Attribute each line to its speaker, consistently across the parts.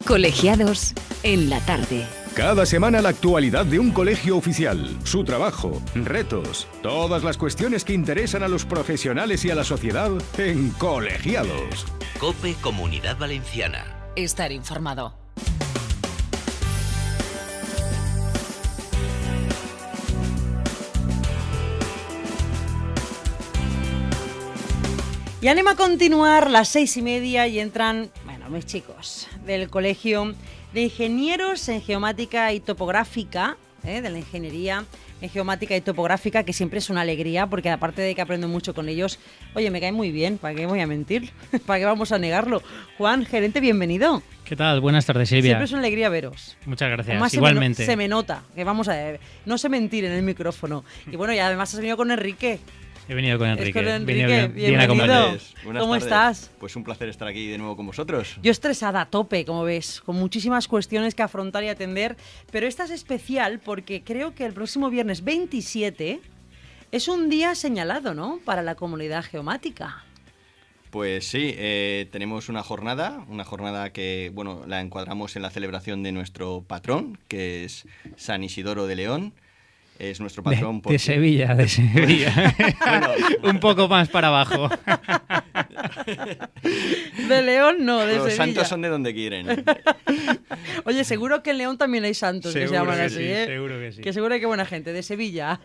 Speaker 1: Colegiados en la tarde.
Speaker 2: Cada semana la actualidad de un colegio oficial, su trabajo, retos, todas las cuestiones que interesan a los profesionales y a la sociedad en Colegiados.
Speaker 3: COPE Comunidad Valenciana.
Speaker 1: Estar informado.
Speaker 4: Y anem a continuar las 6:30 y entran, mis chicos del Colegio de Ingenieros en Geomática y Topográfica, de la Ingeniería en Geomática y Topográfica, que siempre es una alegría, porque aparte de que aprendo mucho con ellos, oye, me caen muy bien, ¿para qué voy a mentir? ¿Para qué vamos a negarlo? Juan, gerente, bienvenido.
Speaker 5: ¿Qué tal? Buenas tardes, Silvia.
Speaker 4: Siempre es una alegría veros.
Speaker 5: Muchas gracias.
Speaker 4: Además,
Speaker 5: igualmente.
Speaker 4: Se me nota, que vamos a ver, no sé mentir en el micrófono. Y bueno, y además has venido con Enrique.
Speaker 5: He venido con Enrique.
Speaker 4: Bien acompañado. ¿Cómo
Speaker 6: tardes.
Speaker 4: Estás?
Speaker 6: Pues un placer estar aquí de nuevo con vosotros.
Speaker 4: Yo estresada a tope, como ves, con muchísimas cuestiones que afrontar y atender, pero esta es especial porque creo que el próximo viernes 27 es un día señalado, ¿no?, para la comunidad geomática.
Speaker 6: Pues sí, tenemos una jornada que, la encuadramos en la celebración de nuestro patrón, que es San Isidoro de León. Es nuestro patrón
Speaker 5: de Sevilla. Bueno, un poco más para abajo.
Speaker 4: De León no, de
Speaker 6: Los
Speaker 4: Sevilla.
Speaker 6: santos son de donde quieren.
Speaker 4: Oye, seguro que en León también hay santos que se llaman así, ¿eh?
Speaker 5: Seguro que sí.
Speaker 4: Que seguro que buena gente, de Sevilla.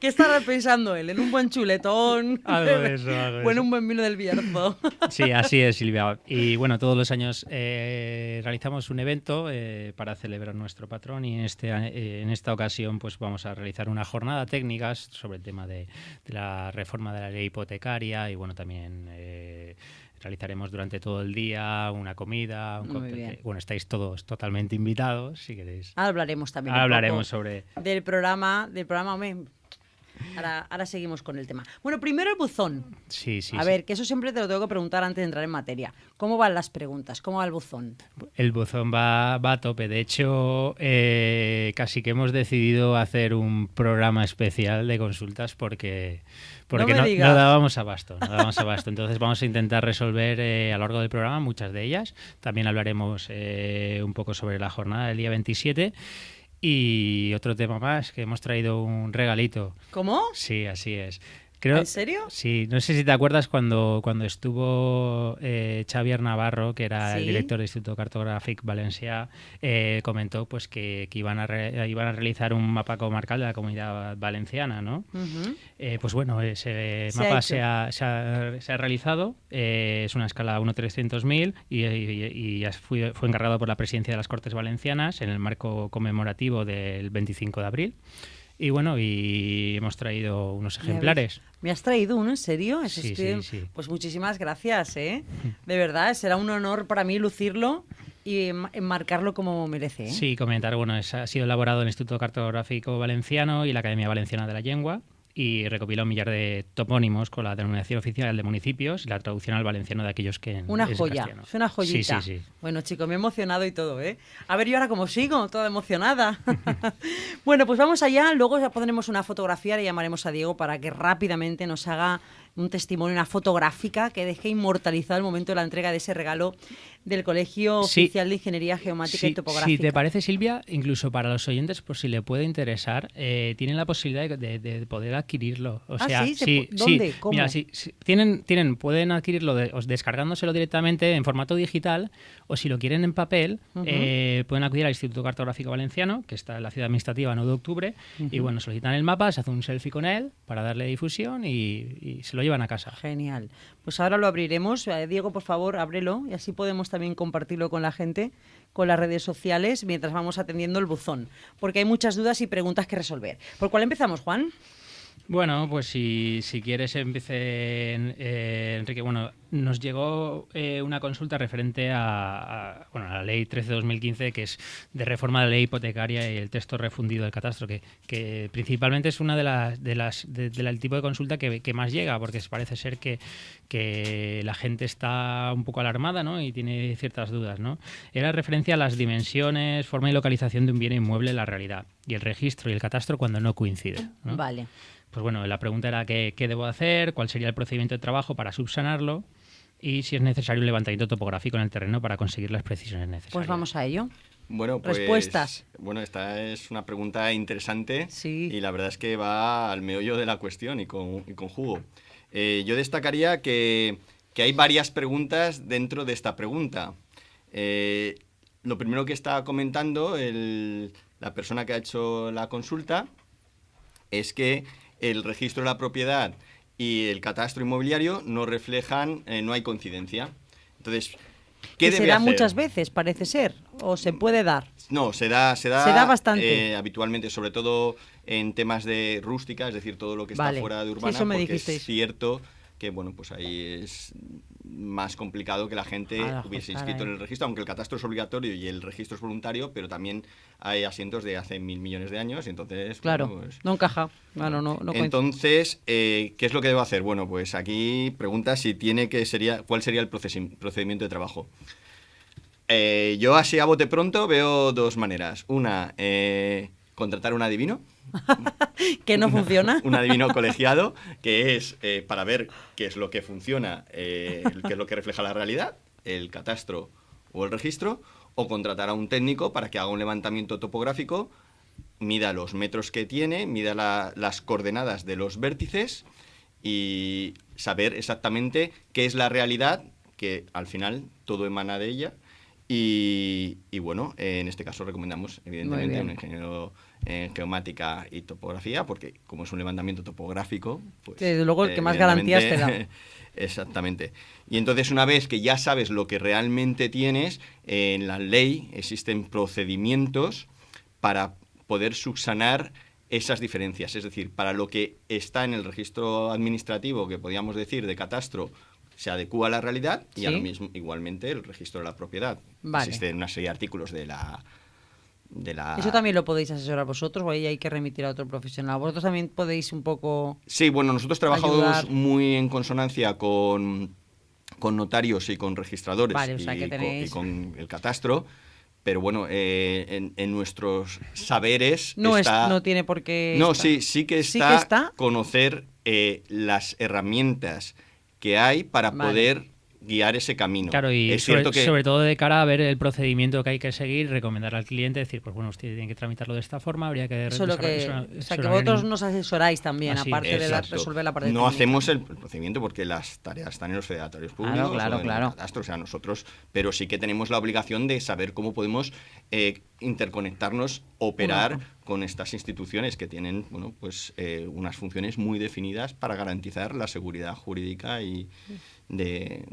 Speaker 4: ¿Qué estará pensando él? ¿En un buen chuletón?
Speaker 5: Algo de eso.
Speaker 4: ¿O en un buen vino del Bierzo?
Speaker 5: Sí, así es, Silvia. Y bueno, todos los años realizamos un evento para celebrar nuestro patrón y en esta ocasión pues vamos a realizar una jornada técnica sobre el tema de la reforma de la ley hipotecaria y bueno, también realizaremos durante todo el día una comida, un cóctel. Bueno, estáis todos totalmente invitados, si queréis.
Speaker 4: Ahora hablaremos también
Speaker 5: sobre
Speaker 4: del programa. Ahora seguimos con el tema. Bueno, primero el buzón.
Speaker 5: Sí.
Speaker 4: A ver, que eso siempre te lo tengo que preguntar antes de entrar en materia. ¿Cómo van las preguntas? ¿Cómo va el buzón?
Speaker 5: El buzón va a tope. De hecho, casi que hemos decidido hacer un programa especial de consultas porque no dábamos abasto. Entonces vamos a intentar resolver a lo largo del programa muchas de ellas. También hablaremos un poco sobre la jornada del día 27. Y otro tema más, que hemos traído un regalito.
Speaker 4: ¿Cómo?
Speaker 5: Sí, así es.
Speaker 4: ¿En serio?
Speaker 5: Sí, no sé si te acuerdas cuando estuvo Xavier Navarro, que era el director del Instituto Cartográfic Valencià, comentó pues que iban a realizar un mapa comarcal de la Comunidad Valenciana, ¿no? Uh-huh. Pues bueno, ese mapa se ha realizado, es una escala 1/300.000 y fue encargado por la Presidencia de las Cortes Valencianas en el marco conmemorativo del 25 de abril. Y bueno, y hemos traído unos ejemplares.
Speaker 4: ¿Me has traído uno, en serio?
Speaker 5: Sí.
Speaker 4: Pues muchísimas gracias, ¿eh? De verdad, será un honor para mí lucirlo y enmarcarlo como merece, ¿eh?
Speaker 5: Sí, comentar, ha sido elaborado en el Instituto Cartográfico Valenciano y la Academia Valenciana de la Lengua y recopila 1 millar de topónimos con la denominación oficial de municipios y la traducción al valenciano de aquellos que
Speaker 4: una joya, es una joyita.
Speaker 5: Sí.
Speaker 4: Bueno, chicos, me he emocionado y todo, ¿eh? A ver, ¿y ahora cómo sigo? Toda emocionada. Bueno, pues vamos allá. Luego ya pondremos una fotografía, le llamaremos a Diego para que rápidamente nos haga un testimonio, una fotográfica que deje inmortalizado el momento de la entrega de ese regalo del Colegio Oficial de Ingeniería Geomática y Topográfica.
Speaker 5: Si te parece, Silvia, incluso para los oyentes, por si le puede interesar, tienen la posibilidad de poder adquirirlo. O sea,
Speaker 4: ¿Dónde? ¿Cómo?
Speaker 5: Mira, pueden adquirirlo descargándoselo directamente en formato digital, o si lo quieren en papel, pueden acudir al Instituto Cartográfico Valenciano, que está en la ciudad administrativa 9 de octubre, y bueno, solicitan el mapa, se hace un selfie con él para darle difusión y se lo llevan a casa.
Speaker 4: Genial. Pues ahora lo abriremos. Diego, por favor, ábrelo y así podemos también compartirlo con la gente, con las redes sociales, mientras vamos atendiendo el buzón, porque hay muchas dudas y preguntas que resolver. ¿Por cuál empezamos, Juan?
Speaker 5: Bueno, pues si quieres empecé, Enrique. Bueno, nos llegó una consulta referente a la Ley 13/2015, que es de reforma de la ley hipotecaria y el texto refundido del catastro, que principalmente es una del tipo de consulta que más llega, porque parece ser que la gente está un poco alarmada, ¿no?, y tiene ciertas dudas, ¿no? Era referencia a las dimensiones, forma y localización de un bien inmueble en la realidad y el registro y el catastro cuando no coinciden, ¿no?
Speaker 4: Vale.
Speaker 5: Pues bueno, la pregunta era qué debo hacer, cuál sería el procedimiento de trabajo para subsanarlo y si es necesario un levantamiento topográfico en el terreno para conseguir las precisiones necesarias.
Speaker 4: Pues vamos a ello.
Speaker 6: Bueno, pues,
Speaker 4: Respuestas.
Speaker 6: Bueno, esta es una pregunta interesante
Speaker 4: Sí.
Speaker 6: y la verdad es que va al meollo de la cuestión y con jugo. Yo destacaría que hay varias preguntas dentro de esta pregunta. Lo primero que está comentando la persona que ha hecho la consulta es que el registro de la propiedad y el catastro inmobiliario no reflejan, no hay coincidencia. Entonces, ¿qué
Speaker 4: Que
Speaker 6: debe
Speaker 4: se da
Speaker 6: hacer?
Speaker 4: muchas veces, parece ser, o se puede dar.
Speaker 6: No, se da
Speaker 4: bastante.
Speaker 6: Habitualmente, sobre todo en temas de rústica, es decir, todo lo que está
Speaker 4: Vale.
Speaker 6: fuera de
Speaker 4: Sí,
Speaker 6: urbana,
Speaker 4: eso me
Speaker 6: porque
Speaker 4: dijisteis.
Speaker 6: es cierto que, bueno, pues ahí es más complicado que la gente
Speaker 4: Al
Speaker 6: hubiese
Speaker 4: ajustar
Speaker 6: inscrito
Speaker 4: ahí.
Speaker 6: en el registro, aunque el catastro es obligatorio y el registro es voluntario, pero también hay asientos de hace 1.000 millones de años, y entonces...
Speaker 4: Claro,
Speaker 6: bueno, pues,
Speaker 4: no encaja. Bueno, no coincide.
Speaker 6: entonces, ¿qué es lo que debo hacer? Bueno, pues aquí pregunta cuál sería el procedimiento de trabajo. Yo así a bote pronto veo dos maneras. Una, contratar un adivino.
Speaker 4: Que no funciona.
Speaker 6: Un adivino colegiado, que es para ver qué es lo que funciona, qué es lo que refleja la realidad, el catastro o el registro, o contratar a un técnico para que haga un levantamiento topográfico, mida los metros que tiene, mida las coordenadas de los vértices y saber exactamente qué es la realidad, que al final todo emana de ella. Y bueno, en este caso recomendamos evidentemente a un ingeniero en geomática y topografía, porque como es un levantamiento topográfico, pues
Speaker 4: Desde luego el que más garantías te da.
Speaker 6: Exactamente. Y entonces, una vez que ya sabes lo que realmente tienes, en la ley existen procedimientos para poder subsanar esas diferencias. Es decir, para lo que está en el registro administrativo, que podríamos decir de catastro, se adecúa a la realidad, y
Speaker 4: Sí.
Speaker 6: ahora mismo igualmente el registro de la propiedad.
Speaker 4: Vale.
Speaker 6: Existen una serie de artículos de la...
Speaker 4: ¿Eso también lo podéis asesorar vosotros o ahí hay que remitir a otro profesional? ¿Vosotros también podéis un poco...?
Speaker 6: Sí, bueno, nosotros trabajamos
Speaker 4: ayudar?
Speaker 6: muy en consonancia con notarios y con registradores,
Speaker 4: Vale, o sea, que
Speaker 6: y
Speaker 4: tenéis-
Speaker 6: con el catastro, pero bueno, en nuestros saberes
Speaker 4: No,
Speaker 6: está...
Speaker 4: no tiene por qué...
Speaker 6: No,
Speaker 4: estar.
Speaker 6: sí que
Speaker 4: Sí
Speaker 6: está,
Speaker 4: que está.
Speaker 6: conocer las herramientas que hay para
Speaker 4: Vale.
Speaker 6: poder guiar ese camino.
Speaker 5: Claro, y
Speaker 6: es cierto que...
Speaker 5: sobre todo de cara a ver el procedimiento que hay que seguir, recomendar al cliente, decir, pues bueno, usted tiene que tramitarlo de esta forma, habría que...
Speaker 4: Eso es lo que... O sea, que vosotros nos asesoráis también,
Speaker 5: Así,
Speaker 4: aparte de
Speaker 6: Exacto.
Speaker 4: resolver la parte
Speaker 6: No
Speaker 4: técnica.
Speaker 6: hacemos el procedimiento porque las tareas están en los federatorios públicos
Speaker 4: Claro,
Speaker 6: o en
Speaker 4: claro.
Speaker 6: el catastro, o sea, nosotros, pero sí que tenemos la obligación de saber cómo podemos interconectarnos, operar
Speaker 4: Bueno.
Speaker 6: con estas instituciones que tienen, bueno, pues unas funciones muy definidas para garantizar la seguridad jurídica y de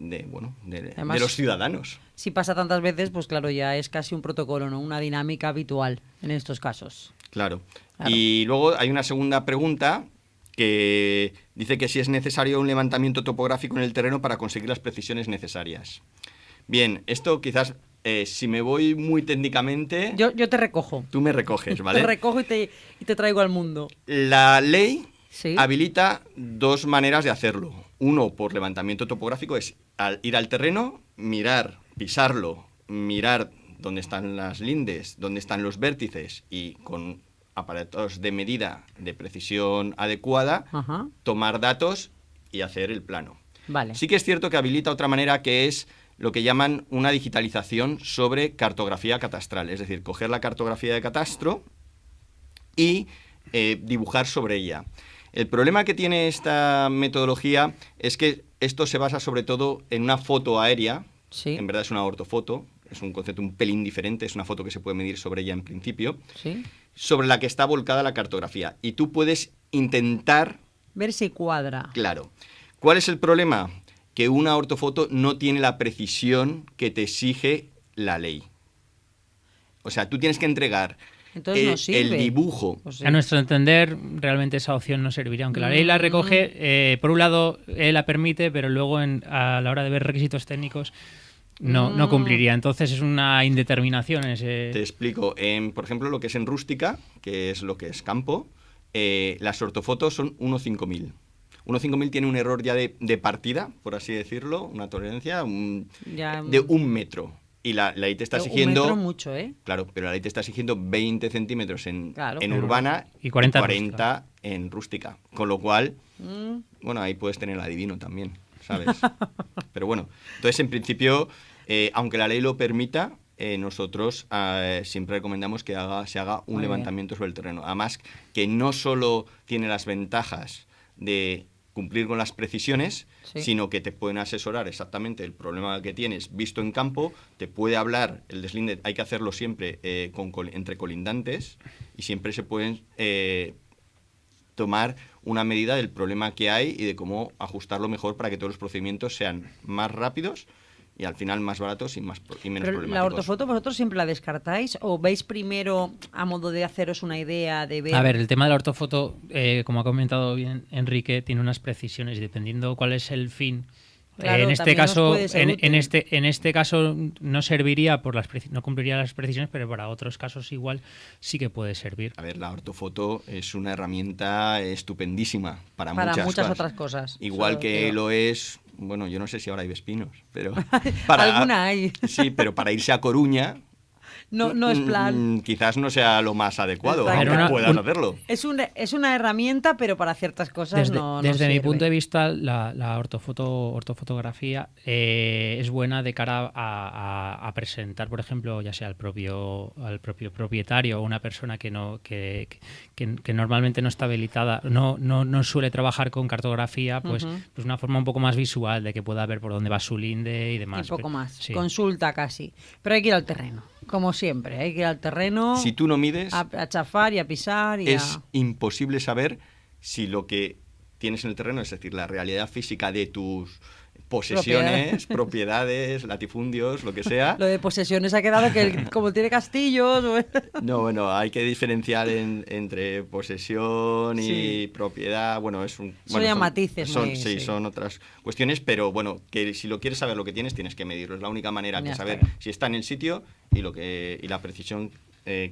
Speaker 4: Además,
Speaker 6: los ciudadanos.
Speaker 4: Si pasa tantas veces, pues claro, ya es casi un protocolo, ¿no? Una dinámica habitual en estos casos.
Speaker 6: Claro.
Speaker 4: Claro.
Speaker 6: Y luego hay una segunda pregunta que dice que si es necesario un levantamiento topográfico en el terreno para conseguir las precisiones necesarias. Bien, esto quizás, si me voy muy técnicamente,
Speaker 4: Yo te recojo.
Speaker 6: tú me recoges, ¿vale?
Speaker 4: Te recojo y te traigo al mundo.
Speaker 6: La ley
Speaker 4: Sí.
Speaker 6: habilita dos maneras de hacerlo. Uno, por levantamiento topográfico, es ir al terreno, mirar, pisarlo, mirar dónde están las lindes, dónde están los vértices y con aparatos de medida de precisión adecuada,
Speaker 4: Ajá.
Speaker 6: tomar datos y hacer el plano.
Speaker 4: Vale.
Speaker 6: Sí que es cierto que habilita otra manera, que es lo que llaman una digitalización sobre cartografía catastral, es decir, coger la cartografía de catastro y dibujar sobre ella. El problema que tiene esta metodología es que esto se basa sobre todo en una foto aérea.
Speaker 4: Sí.
Speaker 6: En verdad es una ortofoto, es un concepto un pelín diferente, es una foto que se puede medir sobre ella en principio,
Speaker 4: Sí.
Speaker 6: sobre la que está volcada la cartografía. Y tú puedes intentar,
Speaker 4: Ver si cuadra.
Speaker 6: claro. ¿Cuál es el problema? Que una ortofoto no tiene la precisión que te exige la ley. O sea, tú tienes que entregar
Speaker 4: Entonces no sirve.
Speaker 6: el dibujo.
Speaker 4: Pues sí.
Speaker 5: A nuestro entender, realmente esa opción no serviría. Aunque la ley la recoge, por un lado la permite, pero luego a la hora de ver requisitos técnicos no cumpliría. Entonces es una indeterminación en ese...
Speaker 6: Te explico. Por ejemplo, lo que es en rústica, que es lo que es campo, las ortofotos son 1.5000. 1.5000 tiene un error ya de partida, por así decirlo, una tolerancia
Speaker 4: Ya,
Speaker 6: de 1 metro. Y la ley te está
Speaker 4: pero
Speaker 6: exigiendo...
Speaker 4: Un metro mucho, ¿eh?
Speaker 6: Claro, pero la ley te está exigiendo 20 centímetros en
Speaker 4: Claro.
Speaker 6: urbana
Speaker 5: Y 40
Speaker 6: en rústica. Con lo cual, bueno, ahí puedes tener el adivino también. ¿sabes? Pero bueno, entonces en principio, aunque la ley lo permita, nosotros siempre recomendamos que se haga un levantamiento sobre el terreno. Además, que no solo tiene las ventajas de cumplir con las precisiones, sino que te pueden asesorar exactamente el problema que tienes visto en campo, te puede hablar, el deslinde hay que hacerlo siempre entre colindantes y siempre se pueden tomar una medida del problema que hay y de cómo ajustarlo mejor para que todos los procedimientos sean más rápidos y al final más baratos y menos problemáticos.
Speaker 4: ¿La ortofoto vosotros siempre la descartáis o veis primero a modo de haceros una idea de ver?
Speaker 5: A ver, el tema de la ortofoto, como ha comentado bien Enrique, tiene unas precisiones y dependiendo cuál es el fin.
Speaker 4: Claro,
Speaker 5: en este caso,
Speaker 4: en
Speaker 5: este caso no serviría no cumpliría las precisiones, pero para otros casos igual sí que puede servir.
Speaker 6: A ver, la ortofoto es una herramienta estupendísima para muchas cosas.
Speaker 4: otras cosas.
Speaker 6: Igual que lo es, bueno, yo no sé si ahora hay Vespinos, pero
Speaker 4: alguna hay.
Speaker 6: Sí, pero para irse a Coruña.
Speaker 4: No es plan.
Speaker 6: Quizás no sea lo más adecuado,
Speaker 4: Exacto.
Speaker 6: aunque puedas hacerlo.
Speaker 4: Es una herramienta, pero para ciertas cosas no
Speaker 5: Desde mi
Speaker 4: sirve.
Speaker 5: punto de vista, la ortofotografía es buena de cara a presentar, por ejemplo, ya sea al propio propietario o una persona que normalmente no está habilitada, no suele trabajar con cartografía, pues una forma un poco más visual de que pueda ver por dónde va su linde y demás.
Speaker 4: Un poco más.
Speaker 5: Sí.
Speaker 4: Consulta casi. Pero hay que ir al terreno. Como siempre, hay que ir al terreno.
Speaker 6: Si tú no mides,
Speaker 4: a chafar y a pisar.
Speaker 6: Es imposible saber si lo que tienes en el terreno, es decir, la realidad física de tus posesiones, propiedades, latifundios, lo que sea.
Speaker 4: Lo de posesiones ha quedado que como tiene castillos.
Speaker 6: No, bueno, hay que diferenciar entre posesión y propiedad. Bueno, son
Speaker 4: matices.
Speaker 6: Son otras cuestiones, pero bueno, que si lo quieres saber lo que tienes que medirlo. Es la única manera de saber si está en el sitio y la precisión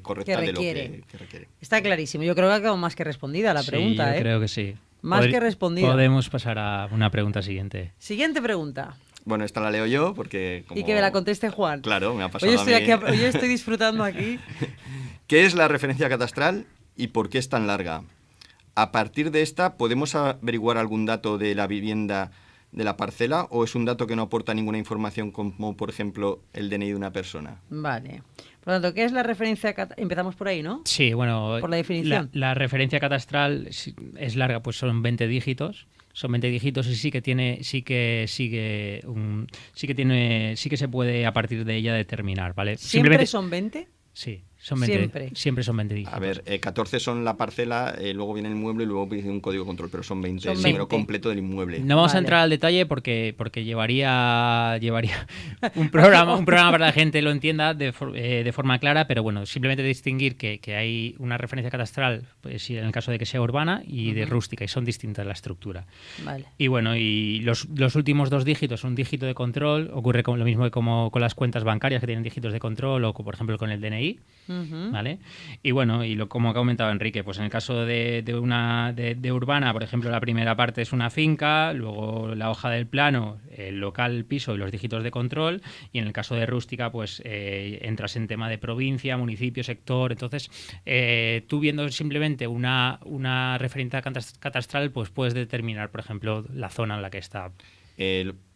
Speaker 6: correcta de lo que requiere.
Speaker 4: Está clarísimo. Yo creo que ha quedado más que respondida la pregunta.
Speaker 5: Yo creo que sí.
Speaker 4: Más que respondida.
Speaker 5: Podemos pasar a una pregunta siguiente.
Speaker 4: Siguiente pregunta.
Speaker 6: Bueno, esta la leo yo porque...
Speaker 4: Y que me la conteste Juan.
Speaker 6: Claro, me ha pasado
Speaker 4: Hoy estoy disfrutando aquí.
Speaker 6: ¿Qué es la referencia catastral y por qué es tan larga? A partir de esta, ¿podemos averiguar algún dato de la vivienda de la parcela o es un dato que no aporta ninguna información como, por ejemplo, el DNI de una persona?
Speaker 4: Vale. Por lo tanto, ¿qué es la referencia catastral? Empezamos por ahí, ¿no?
Speaker 5: Sí, bueno,
Speaker 4: por la definición.
Speaker 5: La referencia catastral es larga, pues son 20 dígitos. Son 20 dígitos y sí que se puede a partir de ella determinar, ¿vale?
Speaker 4: ¿Siempre son 20?
Speaker 5: Sí, son 20, siempre son 20 dígitos.
Speaker 6: A ver, 14 son la parcela, luego viene el inmueble y luego viene un código de control, pero son 20, el número completo del inmueble.
Speaker 5: No vamos a entrar al detalle porque llevaría un programa para que la gente lo entienda de forma clara, pero bueno, simplemente distinguir que hay una referencia catastral, pues, en el caso de que sea urbana y de rústica, y son distintas la estructura.
Speaker 4: Vale.
Speaker 5: Y bueno, y los últimos dos dígitos, un dígito de control, ocurre lo mismo que como con las cuentas bancarias que tienen dígitos de control o por ejemplo con el DNI. ¿Vale? Y bueno, como ha comentado Enrique, pues en el caso de urbana, por ejemplo, la primera parte es una finca, luego la hoja del plano, el local, el piso y los dígitos de control, y en el caso de rústica, pues entras en tema de provincia, municipio, sector. Entonces, tú viendo simplemente una referencia catastral, pues puedes determinar, por ejemplo, la zona en la que está.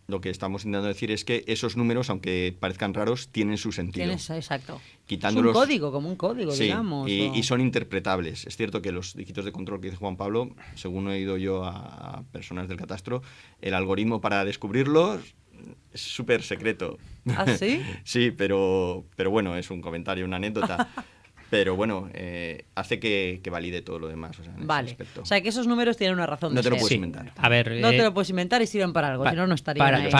Speaker 6: Lo que estamos intentando decir es que esos números, aunque parezcan raros, tienen su sentido.
Speaker 4: Exacto.
Speaker 6: Quitándolos,
Speaker 4: es un código, como un código,
Speaker 6: sí,
Speaker 4: digamos.
Speaker 6: Y son interpretables. Es cierto que los dígitos de control que dice Juan Pablo, según he oído yo a personas del catastro, el algoritmo para descubrirlos es súper secreto.
Speaker 4: ¿Ah, sí?
Speaker 6: Sí, pero bueno, es un comentario, una anécdota. Pero bueno, hace que valide todo lo demás. O sea, en ese aspecto.
Speaker 4: O sea, que esos números tienen una razón de ser.
Speaker 6: No te lo puedes inventar.
Speaker 5: A ver,
Speaker 4: no te lo puedes inventar y sirven para algo, si no estarían ahí.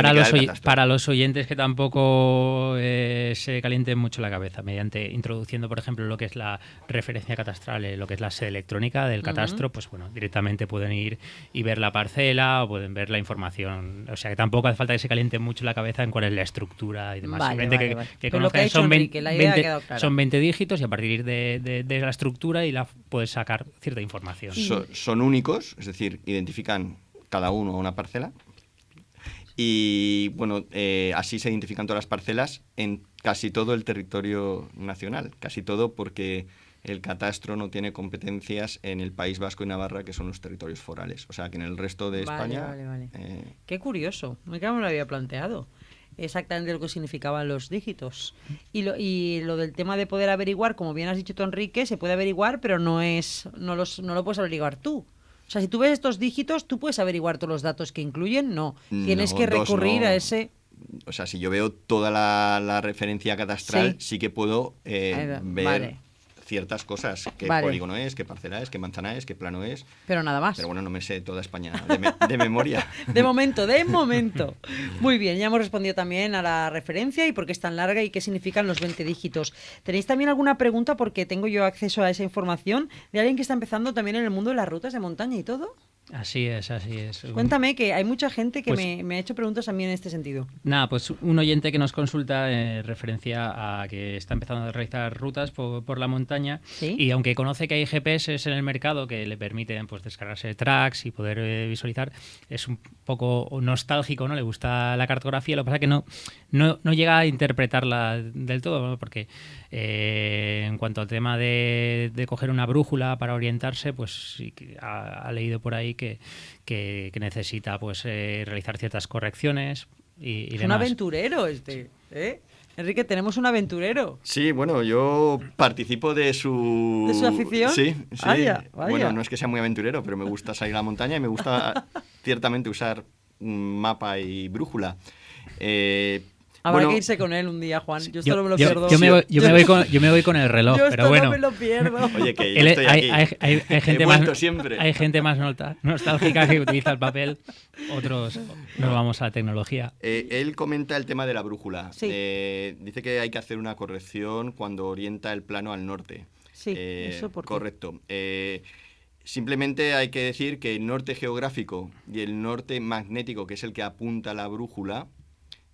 Speaker 5: Para los oyentes que tampoco se calienten mucho la cabeza, introduciendo, por ejemplo, lo que es la referencia catastral, lo que es la sede electrónica del catastro, pues bueno, directamente pueden ir y ver la parcela o pueden ver la información. O sea, que tampoco hace falta que se calienten mucho la cabeza en cuál es la estructura y demás.
Speaker 4: Vale.
Speaker 5: Que
Speaker 4: Pero lo que ha dicho Enrique, la idea ha quedado clara.
Speaker 5: Son 20 dígitos y a partir de la estructura y puedes sacar cierta información.
Speaker 6: Son únicos, es decir, identifican cada uno una parcela y bueno, así se identifican todas las parcelas en casi todo el territorio nacional, casi todo porque el catastro no tiene competencias en el País Vasco y Navarra, que son los territorios forales. O sea, que en el resto de España...
Speaker 4: Vale. Qué curioso, me lo había planteado. Exactamente lo que significaban los dígitos. Y lo del tema de poder averiguar, como bien has dicho tú, Enrique, se puede averiguar, pero no lo puedes averiguar tú. O sea, si tú ves estos dígitos, ¿tú puedes averiguar todos los datos que incluyen? No. Tienes
Speaker 6: No,
Speaker 4: que recurrir
Speaker 6: no.
Speaker 4: a ese...
Speaker 6: O sea, si yo veo toda la referencia catastral, sí que puedo ver
Speaker 4: Vale.
Speaker 6: ciertas cosas. Qué
Speaker 4: Vale.
Speaker 6: polígono es, qué parcela es, qué manzana es, qué plano es.
Speaker 4: Pero nada más.
Speaker 6: Pero bueno, no me sé toda España de memoria.
Speaker 4: De momento. Muy bien, ya hemos respondido también a la referencia y por qué es tan larga y qué significan los 20 dígitos. ¿Tenéis también alguna pregunta? Porque tengo yo acceso a esa información de alguien que está empezando también en el mundo de las rutas de montaña y todo.
Speaker 5: Así es.
Speaker 4: Cuéntame, que hay mucha gente que
Speaker 5: Pues-
Speaker 4: me ha hecho preguntas también en este sentido.
Speaker 5: Nada, pues un oyente que nos consulta referencia a que está empezando a realizar rutas por la montaña
Speaker 4: ¿Sí?
Speaker 5: y aunque conoce que hay GPS en el mercado que le permiten pues descargarse tracks y poder visualizar, es un poco nostálgico, ¿no? Le gusta la cartografía, lo que pasa es que no llega a interpretarla del todo, ¿no? Porque en cuanto al tema de coger una brújula para orientarse, pues sí que ha leído por ahí que necesita pues realizar ciertas correcciones y
Speaker 4: Es un
Speaker 5: demás.
Speaker 4: aventurero ¿eh? Enrique, tenemos un aventurero.
Speaker 6: Sí, bueno, yo participo de su...
Speaker 4: ¿De su afición?
Speaker 6: Sí.
Speaker 4: Vaya.
Speaker 6: Bueno, no es que sea muy aventurero, pero me gusta salir a la montaña y me gusta ciertamente usar un mapa y brújula.
Speaker 4: Habrá
Speaker 6: Bueno,
Speaker 4: que irse con él un día, Juan. Yo esto no me lo pierdo.
Speaker 5: Yo me voy con el reloj,
Speaker 4: Yo esto
Speaker 5: pero bueno.
Speaker 4: no me lo pierdo.
Speaker 6: Oye, que yo
Speaker 5: Él-
Speaker 6: estoy aquí.
Speaker 5: hay gente
Speaker 6: He
Speaker 5: más,
Speaker 6: vuelto siempre.
Speaker 5: hay gente más nostálgica que utiliza el papel, otros nos vamos a la tecnología.
Speaker 6: Él comenta el tema de la brújula.
Speaker 4: Sí.
Speaker 6: Dice que hay que hacer una corrección cuando orienta el plano al norte.
Speaker 4: Sí, ¿eso por qué?
Speaker 6: Correcto. Simplemente hay que decir que el norte geográfico y el norte magnético, que es el que apunta la brújula,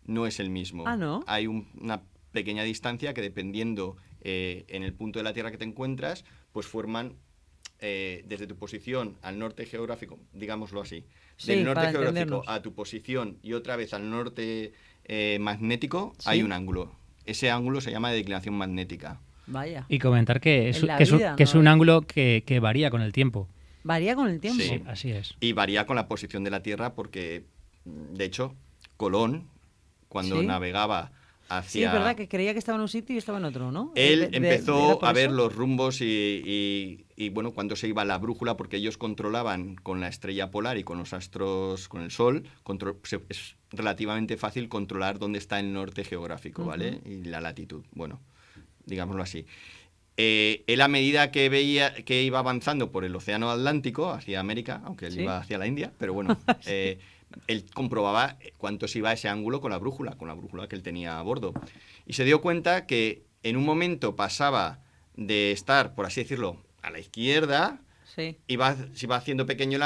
Speaker 6: no es el mismo.
Speaker 4: Ah, ¿no?
Speaker 6: Hay una pequeña distancia que, dependiendo en el punto de la Tierra que te encuentras, pues forman desde tu posición al norte geográfico, digámoslo así,
Speaker 4: Sí,
Speaker 6: del norte
Speaker 4: para
Speaker 6: geográfico
Speaker 4: entendernos.
Speaker 6: a tu posición y otra vez al norte magnético,
Speaker 4: Sí.
Speaker 6: hay un ángulo. Ese ángulo se llama declinación magnética.
Speaker 4: Vaya.
Speaker 5: Y comentar que es,
Speaker 4: En la
Speaker 5: que es un-
Speaker 4: vida,
Speaker 5: que es
Speaker 4: ¿no?
Speaker 5: un ángulo que varía con el tiempo.
Speaker 4: Varía con el tiempo.
Speaker 6: Sí.
Speaker 5: Sí, así es.
Speaker 6: Y varía con la posición de la Tierra porque, de hecho, Colón, cuando
Speaker 4: Sí.
Speaker 6: navegaba
Speaker 4: Sí,
Speaker 6: hacia...
Speaker 4: es verdad que creía que estaba en un sitio y estaba en otro, ¿no?
Speaker 6: Él
Speaker 4: ¿Era
Speaker 6: empezó
Speaker 4: por
Speaker 6: a ver
Speaker 4: eso?
Speaker 6: los rumbos y, bueno, cuando se iba la brújula, porque ellos controlaban con la estrella polar y con los astros, con el Sol, es relativamente fácil controlar dónde está el norte geográfico, ¿vale? Y la latitud, bueno, digámoslo así. Él, a medida que veía que iba avanzando por el océano Atlántico hacia América, aunque él
Speaker 4: Sí.
Speaker 6: iba hacia la India, pero bueno, él comprobaba cuánto se iba ese ángulo con la brújula que él tenía a bordo. Y se dio cuenta que en un momento pasaba de estar, por así decirlo, a la izquierda,
Speaker 4: Sí.
Speaker 6: se iba haciendo pequeño el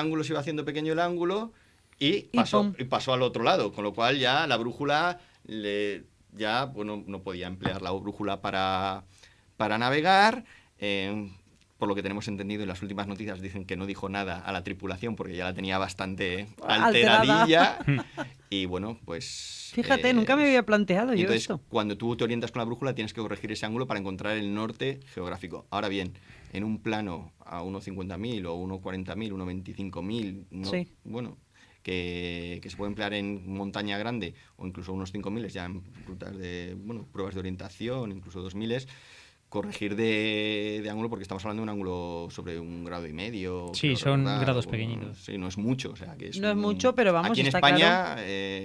Speaker 6: ángulo, y
Speaker 4: Y
Speaker 6: pasó,
Speaker 4: pum.
Speaker 6: pasó al otro lado, con lo cual ya la brújula no podía emplear la brújula para navegar. Por lo que tenemos entendido, en las últimas noticias dicen que no dijo nada a la tripulación porque ya la tenía bastante
Speaker 4: Alterada.
Speaker 6: alteradilla. Y bueno, pues...
Speaker 4: Fíjate, nunca me había planteado
Speaker 6: y
Speaker 4: yo
Speaker 6: entonces,
Speaker 4: esto.
Speaker 6: cuando tú te orientas con la brújula, tienes que corregir ese ángulo para encontrar el norte geográfico. Ahora bien, en un plano a 1,50.000 o 1,40.000, 1,25.000,
Speaker 4: Sí.
Speaker 6: bueno, que se puede emplear en montaña grande o incluso unos 5.000 ya en rutas de, bueno, pruebas de orientación, incluso 2.000, corregir de ángulo, porque estamos hablando de un ángulo sobre 1,5 grados.
Speaker 5: Sí,
Speaker 6: creo
Speaker 5: son
Speaker 6: recordar,
Speaker 5: grados
Speaker 6: o-
Speaker 5: pequeñitos.
Speaker 6: Sí, no es mucho. O sea, que
Speaker 4: No es mucho, pero vamos,
Speaker 6: aquí en
Speaker 4: está
Speaker 6: España,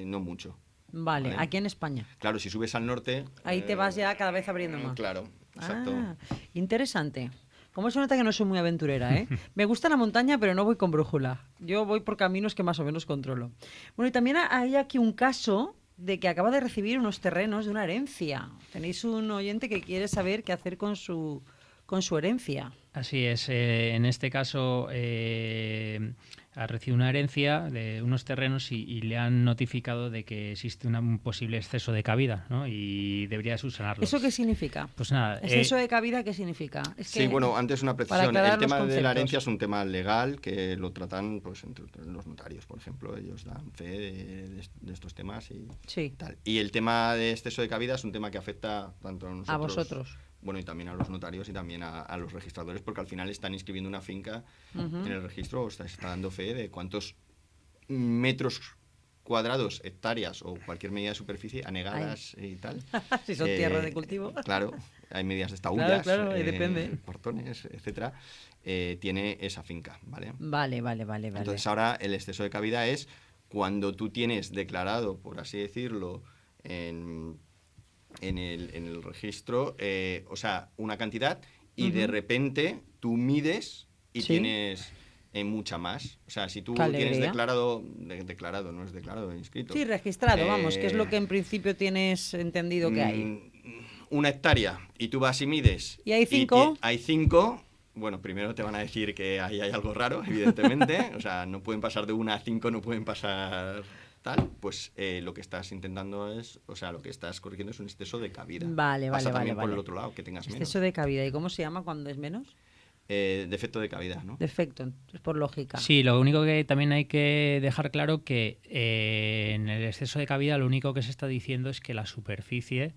Speaker 6: no mucho.
Speaker 4: Vale,
Speaker 6: Vale.
Speaker 4: aquí en España.
Speaker 6: Claro, si subes al norte...
Speaker 4: Ahí te vas ya cada vez abriendo más.
Speaker 6: Claro, exacto.
Speaker 4: Ah, interesante. Como se nota que no soy muy aventurera, ¿eh? Me gusta la montaña, pero no voy con brújula. Yo voy por caminos que más o menos controlo. Bueno, y también hay aquí un caso de que acaba de recibir unos terrenos de una herencia. Tenéis un oyente que quiere saber qué hacer con su herencia.
Speaker 5: Así es. En este caso ha recibido una herencia de unos terrenos y le han notificado de que existe un posible exceso de cabida, ¿no? Y debería subsanarlo.
Speaker 4: ¿Eso qué significa?
Speaker 5: Pues nada.
Speaker 4: ¿Exceso de cabida qué significa? Es
Speaker 6: Sí,
Speaker 4: que-
Speaker 6: bueno, antes una
Speaker 4: para
Speaker 6: precisión.
Speaker 4: aclarar
Speaker 6: El
Speaker 4: los
Speaker 6: tema de
Speaker 4: conceptos.
Speaker 6: la herencia es un tema legal que lo tratan pues entre los notarios, por ejemplo. Ellos dan fe de estos temas y
Speaker 4: Sí.
Speaker 6: tal. Y el tema de exceso de cabida es un tema que afecta tanto a nosotros,
Speaker 4: vosotros.
Speaker 6: bueno, y también a los notarios y también a los registradores, porque al final están inscribiendo una finca en el registro, o sea, se está dando fe de cuántos metros cuadrados, hectáreas o cualquier medida de superficie anegadas y tal.
Speaker 4: Si son tierras de cultivo.
Speaker 6: Claro, hay medidas de estaullas,
Speaker 4: Claro, depende.
Speaker 6: portones, etcétera, tiene esa finca, ¿vale?
Speaker 4: Vale.
Speaker 6: Entonces ahora el exceso de cavidad es cuando tú tienes declarado, por así decirlo, en el registro, o sea, una cantidad y de repente tú mides y
Speaker 4: Sí.
Speaker 6: tienes mucha más. O sea, si tú
Speaker 4: ¡Qué
Speaker 6: tienes
Speaker 4: alegría!
Speaker 6: declarado, no es declarado, inscrito.
Speaker 4: Sí, registrado, vamos, que es lo que en principio tienes entendido que hay.
Speaker 6: Una hectárea y tú vas y mides.
Speaker 4: ¿Y hay 5?
Speaker 6: Hay 5. Bueno, primero te van a decir que ahí hay algo raro, evidentemente. O sea, no pueden pasar de 1 a 5, no pueden pasar tal. Pues lo que estás intentando es, o sea, lo que estás corrigiendo es un exceso de cabida.
Speaker 4: Vale.
Speaker 6: Pasa también por el otro lado, que tengas menos.
Speaker 4: Exceso de cabida. ¿Y cómo se llama cuando es menos?
Speaker 6: Defecto de cavidad, ¿no?
Speaker 4: Defecto, entonces, por lógica.
Speaker 5: Sí, lo único que también hay que dejar claro que en el exceso de cabida lo único que se está diciendo es que la superficie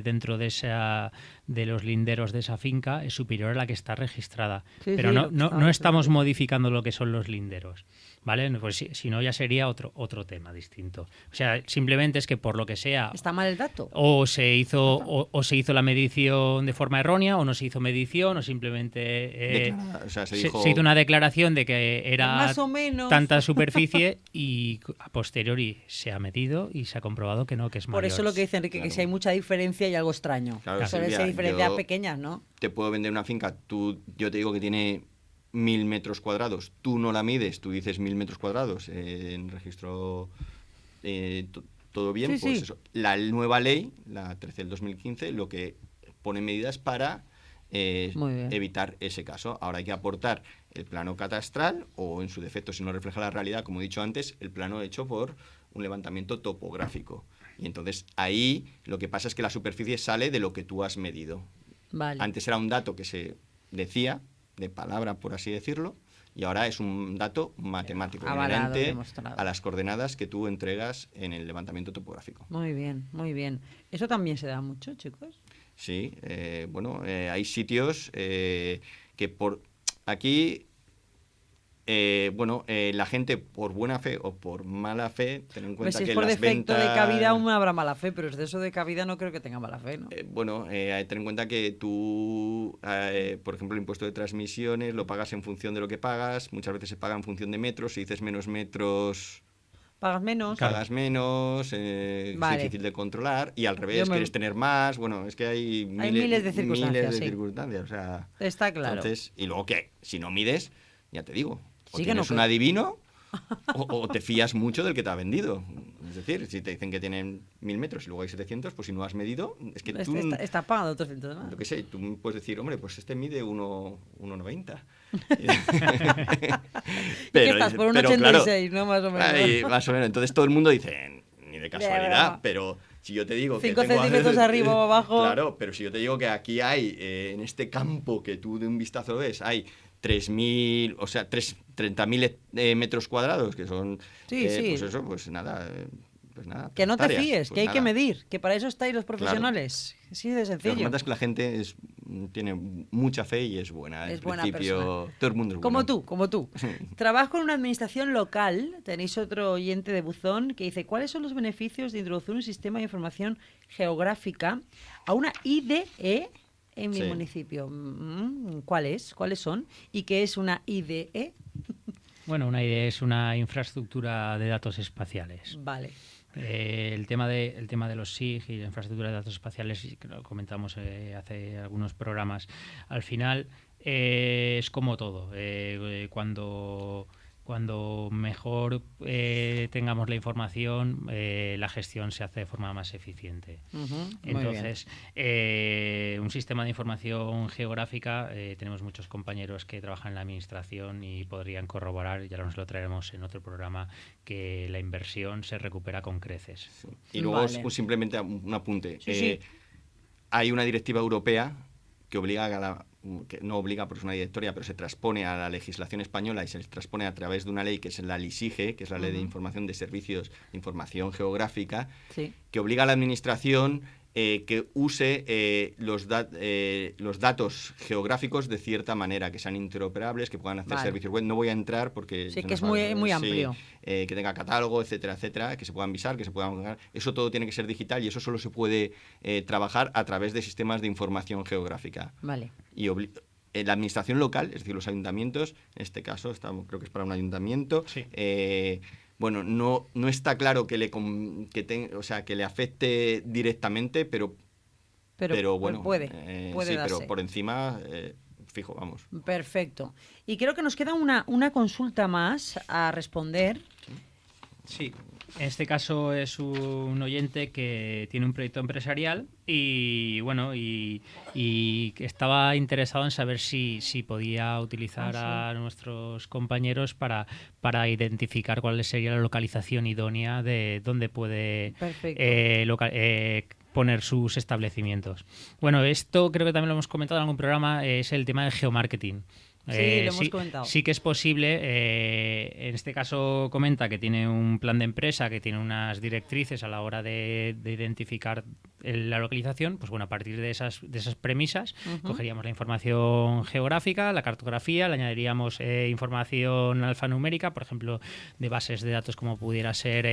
Speaker 5: dentro de los linderos de esa finca es superior a la que está registrada.
Speaker 4: Sí,
Speaker 5: Pero
Speaker 4: sí,
Speaker 5: no estamos modificando lo que son los linderos, ¿vale? Pues si no ya sería otro tema distinto. O sea, simplemente es que por lo que sea
Speaker 4: ¿Está mal el dato?
Speaker 5: o se hizo la medición de forma errónea o no se hizo medición o simplemente
Speaker 6: O sea, se
Speaker 5: se
Speaker 6: dijo...
Speaker 5: hizo una declaración de que era
Speaker 4: Más o menos.
Speaker 5: tanta superficie y a posteriori se ha medido y se ha comprobado que no, que es mayor.
Speaker 4: Por eso lo que dice Enrique, que
Speaker 6: Claro.
Speaker 4: si hay mucha diferencia hay algo extraño.
Speaker 6: Claro,
Speaker 4: Suelen
Speaker 6: Silvia,
Speaker 4: ser diferencias
Speaker 6: yo-
Speaker 4: pequeñas, ¿no?
Speaker 6: Te puedo vender una finca, yo te digo que tiene 1000 metros cuadrados, tú no la mides, tú dices 1000 metros cuadrados, en registro todo bien,
Speaker 4: Sí,
Speaker 6: pues
Speaker 4: sí.
Speaker 6: eso. La nueva ley, la 13 del 2015, lo que pone medidas para
Speaker 4: Muy bien.
Speaker 6: evitar ese caso. Ahora hay que aportar el plano catastral o, en su defecto, si no refleja la realidad, como he dicho antes, el plano hecho por un levantamiento topográfico. Y entonces ahí lo que pasa es que la superficie sale de lo que tú has medido.
Speaker 4: Vale.
Speaker 6: Antes era un dato que se decía, de palabra, por así decirlo, y ahora es un dato matemático,
Speaker 4: Avalado,
Speaker 6: inherente
Speaker 4: demostrado.
Speaker 6: a las coordenadas que tú entregas en el levantamiento topográfico.
Speaker 4: Muy bien, muy bien. ¿Eso también se da mucho, chicos?
Speaker 6: Sí, hay sitios que por aquí, la gente por buena fe o por mala fe, ten en
Speaker 4: Pues
Speaker 6: cuenta
Speaker 4: si es
Speaker 6: que
Speaker 4: por
Speaker 6: las
Speaker 4: defecto
Speaker 6: ventas...
Speaker 4: de cabida aún habrá mala fe, pero exceso de cabida no creo que tenga mala fe, ¿no?
Speaker 6: Ten en cuenta que tú, por ejemplo, el impuesto de transmisiones lo pagas en función de lo que pagas. Muchas veces se paga en función de metros. Si dices menos metros,
Speaker 4: ¿Pagas menos?
Speaker 6: pagas menos.
Speaker 4: Vale.
Speaker 6: Es difícil de controlar. Y al
Speaker 4: Yo
Speaker 6: revés,
Speaker 4: me-
Speaker 6: quieres tener más. Bueno, es que hay
Speaker 4: miles de circunstancias,
Speaker 6: miles de
Speaker 4: sí.
Speaker 6: circunstancias, o sea,
Speaker 4: Está claro.
Speaker 6: entonces, y luego que si no mides, ya te digo, o
Speaker 4: Sí que no
Speaker 6: tienes un adivino o te fías mucho del que te ha vendido. Es decir, si te dicen que tienen 1000 metros y luego hay 700, pues si no has medido, es que tú...
Speaker 4: Está pagando otros cientos más.
Speaker 6: Yo qué sé, tú puedes decir, hombre, pues este mide 1,90.
Speaker 4: ¿Y qué estás? Por un 86, ¿no? Más o menos.
Speaker 6: Más o menos. Entonces todo el mundo dice, ni de casualidad,
Speaker 4: broma.
Speaker 6: pero si yo te digo que
Speaker 4: 5
Speaker 6: tengo...
Speaker 4: centímetros arriba o abajo.
Speaker 6: Claro, pero si yo te digo que aquí hay, en este campo que tú de un vistazo ves, hay 3.000, o sea, 30.000 metros cuadrados, que son,
Speaker 4: Sí, sí.
Speaker 6: pues eso, pues nada,
Speaker 4: Que no te
Speaker 6: hectáreas,
Speaker 4: fíes,
Speaker 6: pues
Speaker 4: que hay que
Speaker 6: nada.
Speaker 4: medir, que para eso estáis los profesionales. Sí, de
Speaker 6: Lo que
Speaker 4: sencillo.
Speaker 6: pasa es que la gente tiene mucha fe y es buena.
Speaker 4: Es
Speaker 6: En
Speaker 4: buena
Speaker 6: principio,
Speaker 4: persona.
Speaker 6: todo el mundo es
Speaker 4: Como
Speaker 6: bueno.
Speaker 4: tú, como tú. Trabajo en una administración local. Tenéis otro oyente de buzón que dice, ¿cuáles son los beneficios de introducir un sistema de información geográfica a una IDE en mi
Speaker 6: Sí.
Speaker 4: municipio? ¿Cuáles son? ¿Y qué es una IDE?
Speaker 5: Bueno, una idea es una infraestructura de datos espaciales.
Speaker 4: Vale.
Speaker 5: El tema de los SIG y la infraestructura de datos espaciales, que lo comentamos hace algunos programas, al final es como todo. Cuando mejor tengamos la información, la gestión se hace de forma más eficiente.
Speaker 4: Ujú, muy
Speaker 5: Entonces, un sistema de información geográfica, tenemos muchos compañeros que trabajan en la administración y podrían corroborar, ya nos lo traeremos en otro programa, que la inversión se recupera con creces.
Speaker 6: Y luego
Speaker 4: Vale.
Speaker 6: simplemente un apunte.
Speaker 4: Sí, sí.
Speaker 6: Hay una directiva europea que obliga que no obliga porque es una directoria, pero se transpone a la legislación española y se transpone a través de una ley que es la LISIGE, que es la Ley de Información de Servicios de Información Geográfica,
Speaker 4: Sí.
Speaker 6: que obliga a la administración que use los datos geográficos de cierta manera, que sean interoperables, que puedan hacer servicios web. No voy a entrar porque...
Speaker 4: Sí, que es muy amplio.
Speaker 6: Que tenga catálogo, etcétera, etcétera, que se puedan visar, que se puedan... Eso todo tiene que ser digital y eso solo se puede trabajar a través de sistemas de información geográfica.
Speaker 4: Vale.
Speaker 6: Y la administración local, es decir, los ayuntamientos, en este caso creo que es para un ayuntamiento,
Speaker 5: Sí.
Speaker 6: Bueno, no está claro que le afecte directamente, pero bueno,
Speaker 4: puede
Speaker 6: sí,
Speaker 4: darse.
Speaker 6: pero por encima, fijo, vamos.
Speaker 4: Perfecto. Y creo que nos queda una consulta más a responder.
Speaker 5: Sí, en este caso es un oyente que tiene un proyecto empresarial y bueno y que estaba interesado en saber si podía utilizar a nuestros compañeros para identificar cuál sería la localización idónea de dónde puede poner sus establecimientos. Bueno, esto creo que también lo hemos comentado en algún programa, es el tema del geomarketing.
Speaker 4: Sí, lo hemos comentado.
Speaker 5: Sí que es posible, en este caso comenta que tiene un plan de empresa, que tiene unas directrices a la hora de identificar la localización. Pues bueno, a partir de esas premisas, cogeríamos la información geográfica, la cartografía, le añadiríamos información alfanumérica, por ejemplo, de bases de datos como pudiera ser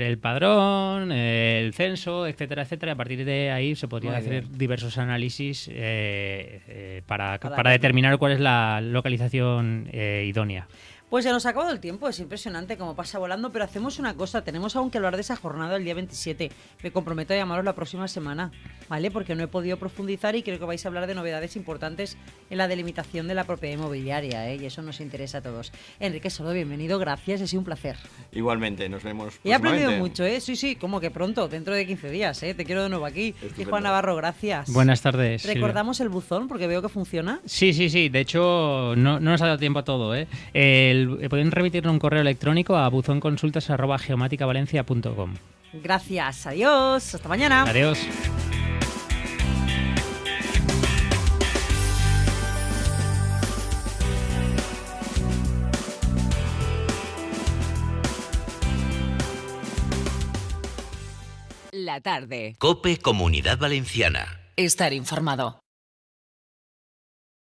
Speaker 5: el padrón, el censo, etcétera, etcétera. A partir de ahí se podrían hacer diversos análisis para determinar cuál es la localización idónea.
Speaker 4: Pues ya nos ha acabado el tiempo, es impresionante cómo pasa volando, pero hacemos una cosa, tenemos aún que hablar de esa jornada el día 27. Me comprometo a llamaros la próxima semana, ¿vale? Porque no he podido profundizar y creo que vais a hablar de novedades importantes en la delimitación de la propiedad inmobiliaria, y eso nos interesa a todos. Enrique Sodo, bienvenido, gracias, ha sido un placer.
Speaker 6: Igualmente, nos vemos próximamente.
Speaker 4: He aprendido mucho, Sí, como que pronto, dentro de 15 días, Te quiero de nuevo aquí. Y Juan Navarro, gracias.
Speaker 5: Buenas tardes.
Speaker 4: ¿Recordamos el buzón? Porque veo que funciona.
Speaker 5: Sí, de hecho no nos ha dado tiempo a todo, Pueden remitirnos un correo electrónico a buzonconsultas@geomaticavalencia.com.
Speaker 4: Gracias, adiós, hasta mañana.
Speaker 5: Adiós.
Speaker 1: La tarde.
Speaker 3: COPE Comunidad Valenciana.
Speaker 1: Estar informado.